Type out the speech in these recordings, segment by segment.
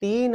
3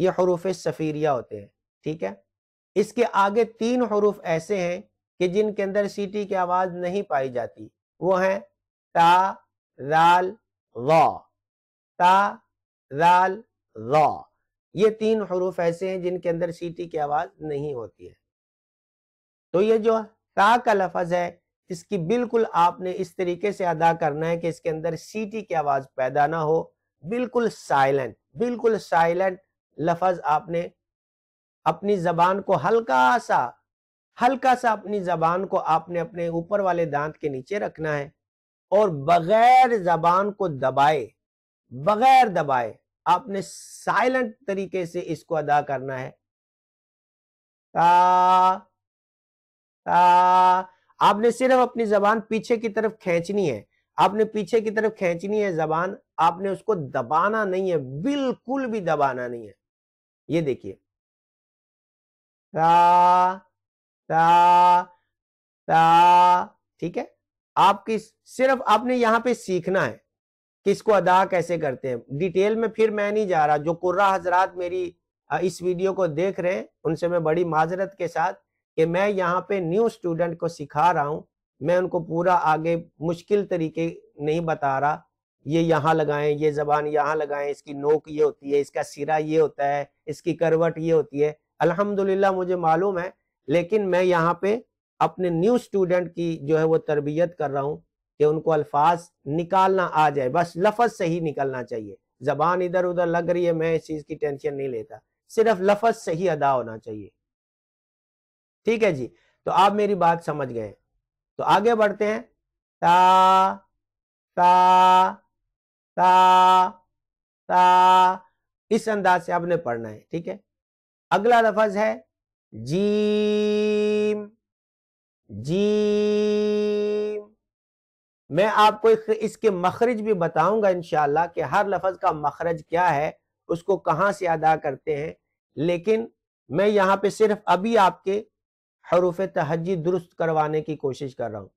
یہ حروف صفیریہ ہوتے ہیں، ٹھیک ہے۔ اس کے آگے 3 حروف ایسے ہیں کہ جن کے اندر سیٹی کی آواز نہیں پائی جاتی، وہ ہیں تا، ذال، ظا، تا، ذال، ظا۔ یہ 3 حروف ایسے ہیں جن کے اندر سیٹی کی آواز نہیں ہوتی ہے۔ تو یہ جو تا کا لفظ ہے، اس کی بالکل آپ نے اس طریقے سے ادا کرنا ہے کہ اس کے اندر سیٹی کی آواز پیدا نہ ہو، بالکل سائلنٹ لفظ آپ نے اپنی زبان کو ہلکا سا اپنی زبان کو آپ نے اپنے اوپر والے دانت کے نیچے رکھنا ہے، اور بغیر زبان کو بغیر دبائے آپ نے سائلنٹ طریقے سے اس کو ادا کرنا ہے۔ تا، آپ نے صرف اپنی زبان پیچھے کی طرف کھینچنی ہے، زبان، آپ نے اس کو دبانا نہیں ہے، بالکل بھی دبانا نہیں ہے۔ یہ دیکھیے، تا، ٹھیک ہے۔ آپ کی صرف آپ نے یہاں پہ سیکھنا ہے کہ اس کو ادا کیسے کرتے ہیں۔ ڈیٹیل میں پھر میں نہیں جا رہا، جو قرہ حضرات میری اس ویڈیو کو دیکھ رہے ہیں ان سے میں بڑی معذرت کے ساتھ کہ میں یہاں پہ نیو اسٹوڈنٹ کو سکھا رہا ہوں، میں ان کو پورا آگے مشکل طریقے نہیں بتا رہا، یہ یہاں لگائیں، یہ زبان یہاں لگائیں، اس کی نوک یہ ہوتی ہے، اس کا سرا یہ ہوتا ہے، اس کی کروٹ یہ ہوتی ہے۔ الحمدللہ مجھے معلوم ہے، لیکن میں یہاں پہ اپنے نیو اسٹوڈنٹ کی جو ہے وہ تربیت کر رہا ہوں کہ ان کو الفاظ نکالنا آ جائے، بس لفظ صحیح نکلنا چاہیے۔ زبان ادھر ادھر لگ رہی ہے، میں اس چیز کی ٹینشن نہیں لیتا، صرف لفظ صحیح ادا ہونا چاہیے، ٹھیک ہے جی۔ تو آپ میری بات سمجھ گئے، تو آگے بڑھتے ہیں۔ تا، اس انداز سے آپ نے پڑھنا ہے، ٹھیک ہے۔ اگلا لفظ ہے جیم۔ میں آپ کو اس کے مخرج بھی بتاؤں گا انشاءاللہ کہ ہر لفظ کا مخرج کیا ہے، اس کو کہاں سے ادا کرتے ہیں، لیکن میں یہاں پہ صرف ابھی آپ کے حروف تہجی درست کروانے کی کوشش کر رہا ہوں۔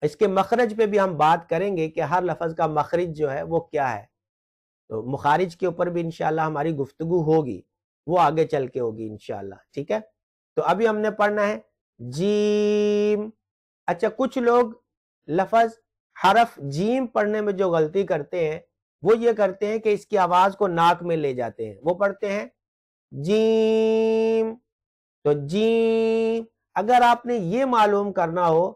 اس کے مخرج پہ بھی ہم بات کریں گے کہ ہر لفظ کا مخرج جو ہے وہ کیا ہے، تو مخارج کے اوپر بھی انشاءاللہ ہماری گفتگو ہوگی، وہ آگے چل کے ہوگی انشاءاللہ، ٹھیک ہے۔ تو ابھی ہم نے پڑھنا ہے جیم۔ اچھا، کچھ لوگ لفظ حرف جیم پڑھنے میں جو غلطی کرتے ہیں وہ یہ کرتے ہیں کہ اس کی آواز کو ناک میں لے جاتے ہیں، وہ پڑھتے ہیں جیم۔ تو جیم، اگر آپ نے یہ معلوم کرنا ہو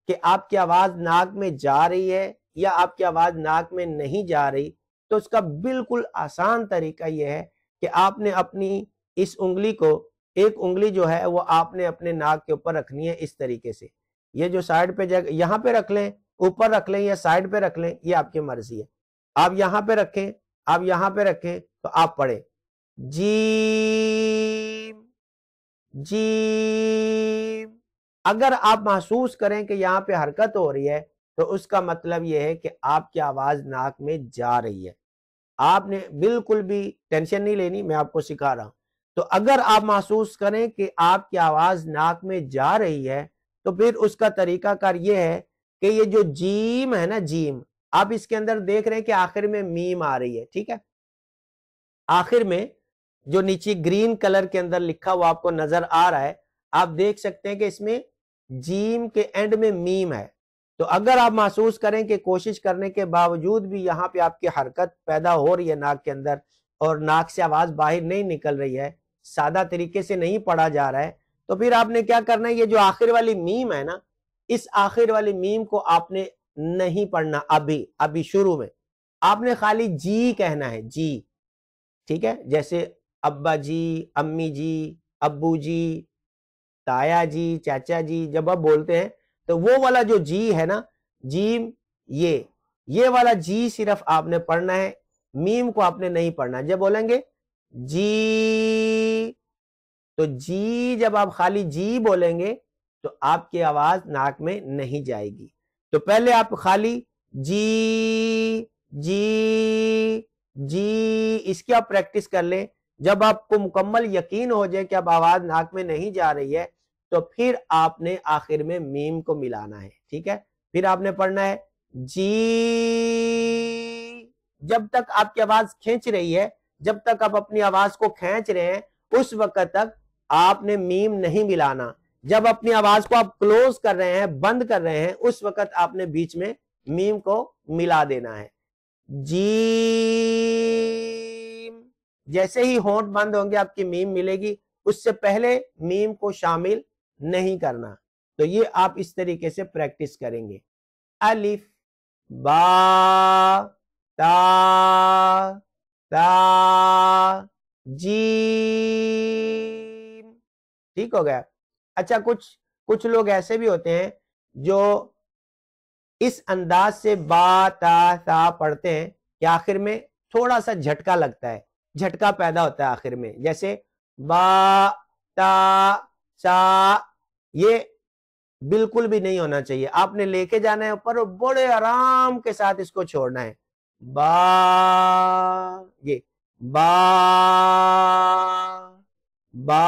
کہ آپ کی آواز ناک میں جا رہی ہے یا آپ کی آواز ناک میں نہیں جا رہی، تو اس کا بالکل آسان طریقہ یہ ہے کہ آپ نے اپنی اس انگلی کو، ایک انگلی جو ہے وہ آپ نے اپنے ناک کے اوپر رکھنی ہے اس طریقے سے، یہ جو سائیڈ پہ جگہ یہاں پہ رکھ لیں، اوپر رکھ لیں یا سائیڈ پہ رکھ لیں، یہ آپ کی مرضی ہے۔ آپ یہاں پہ رکھیں، تو آپ پڑھیں جیم۔ اگر آپ محسوس کریں کہ یہاں پہ حرکت ہو رہی ہے تو اس کا مطلب یہ ہے کہ آپ کی آواز ناک میں جا رہی ہے۔ آپ نے بالکل بھی ٹینشن نہیں لینی، میں آپ کو سکھا رہا ہوں۔ تو اگر آپ محسوس کریں کہ آپ کی آواز ناک میں جا رہی ہے تو پھر اس کا طریقہ کار یہ ہے کہ یہ جو جیم ہے نا، جیم، آپ اس کے اندر دیکھ رہے ہیں کہ آخر میں میم آ رہی ہے، ٹھیک ہے۔ آخر میں جو نیچے گرین کلر کے اندر لکھا ہوا آپ کو نظر آ رہا ہے، آپ دیکھ سکتے ہیں کہ اس میں جیم کے اینڈ میں میم ہے۔ تو اگر آپ محسوس کریں کہ کوشش کرنے کے باوجود بھی یہاں پہ آپ کی حرکت پیدا ہو رہی ہے ناک کے اندر اور ناک سے آواز باہر نہیں نکل رہی ہے، سادہ طریقے سے نہیں پڑھا جا رہا ہے، تو پھر آپ نے کیا کرنا ہے، یہ جو آخر والی میم ہے نا، اس آخر والی میم کو آپ نے نہیں پڑھنا۔ ابھی شروع میں آپ نے خالی جی کہنا ہے، جی، ٹھیک ہے۔ جیسے ابا جی، امی جی، ابو جی، تایا جی، چاچا جی، جب آپ بولتے ہیں تو وہ والا جو جی ہے نا، جیم، یہ والا جی صرف آپ نے پڑھنا ہے، میم کو آپ نے نہیں پڑھنا۔ جب بولیں گے جی، تو جی جب آپ خالی جی بولیں گے تو آپ کی آواز ناک میں نہیں جائے گی۔ تو پہلے آپ خالی جی اس کی آپ پریکٹس کر لیں۔ جب آپ کو مکمل یقین ہو جائے کہ اب آواز ناک میں نہیں جا رہی ہے تو پھر آپ نے آخر میں میم کو ملانا ہے، ٹھیک ہے۔ پھر آپ نے پڑھنا ہے جی، جب تک آپ کی آواز کھینچ رہی ہے جب تک آپ اپنی آواز کو کھینچ رہے ہیں اس وقت تک آپ نے میم نہیں ملانا. جب اپنی آواز کو آپ کلوز کر رہے ہیں, بند کر رہے ہیں, اس وقت آپ نے بیچ میں میم کو ملا دینا ہے. جیم, جیسے ہی ہونٹ بند ہوں گے آپ کی میم ملے گی, اس سے پہلے میم کو شامل نہیں کرنا. تو یہ آپ اس طریقے سے پریکٹس کریں گے. الف, با, تا, تا, جیم. ٹھیک ہو گیا. اچھا, کچھ لوگ ایسے بھی ہوتے ہیں جو اس انداز سے با تا تا پڑھتے ہیں کہ آخر میں تھوڑا سا جھٹکا لگتا ہے, جھٹکا پیدا ہوتا ہے آخر میں, جیسے با تا سا. یہ بالکل بھی نہیں ہونا چاہیے. آپ نے لے کے جانا ہے اوپر اور بڑے آرام کے ساتھ اس کو چھوڑنا ہے. با, یہ با با,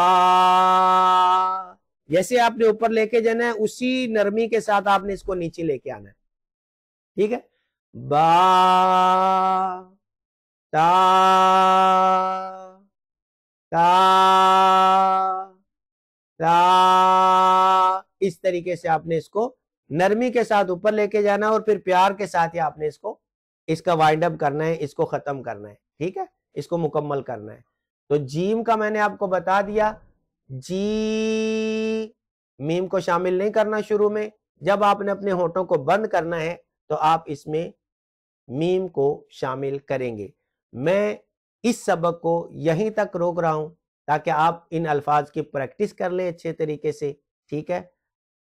جیسے آپ نے اوپر لے کے جانا ہے اسی نرمی کے ساتھ آپ نے اس کو نیچے لے کے آنا ہے. ٹھیک ہے. با تا تا تا, اس طریقے سے آپ نے اس کو نرمی کے ساتھ اوپر لے کے جانا اور پھر پیار کے ساتھ ہی آپ نے اس کا وائنڈ اپ کرنا ہے, اس کو ختم کرنا ہے. ٹھیک ہے, اس کو مکمل کرنا ہے. تو جیم کا میں نے آپ کو بتا دیا. جی, میم کو شامل نہیں کرنا شروع میں. جب آپ نے اپنے ہونٹوں کو بند کرنا ہے تو آپ اس میں میم کو شامل کریں گے. میں اس سبق کو یہیں تک روک رہا ہوں تاکہ آپ ان الفاظ کی پریکٹس کر لیں اچھے طریقے سے. ٹھیک ہے,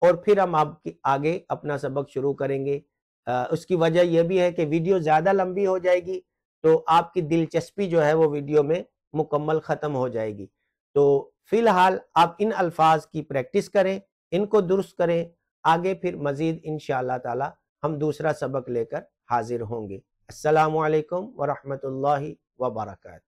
اور پھر ہم آپ کی آگے اپنا سبق شروع کریں گے. اس کی وجہ یہ بھی ہے کہ ویڈیو زیادہ لمبی ہو جائے گی تو آپ کی دلچسپی جو ہے وہ ویڈیو میں مکمل ختم ہو جائے گی. تو فی الحال آپ ان الفاظ کی پریکٹس کریں, ان کو درست کریں. آگے پھر مزید انشاءاللہ تعالی ہم دوسرا سبق لے کر حاضر ہوں گے. السلام علیکم ورحمۃ اللہ وبرکاتہ.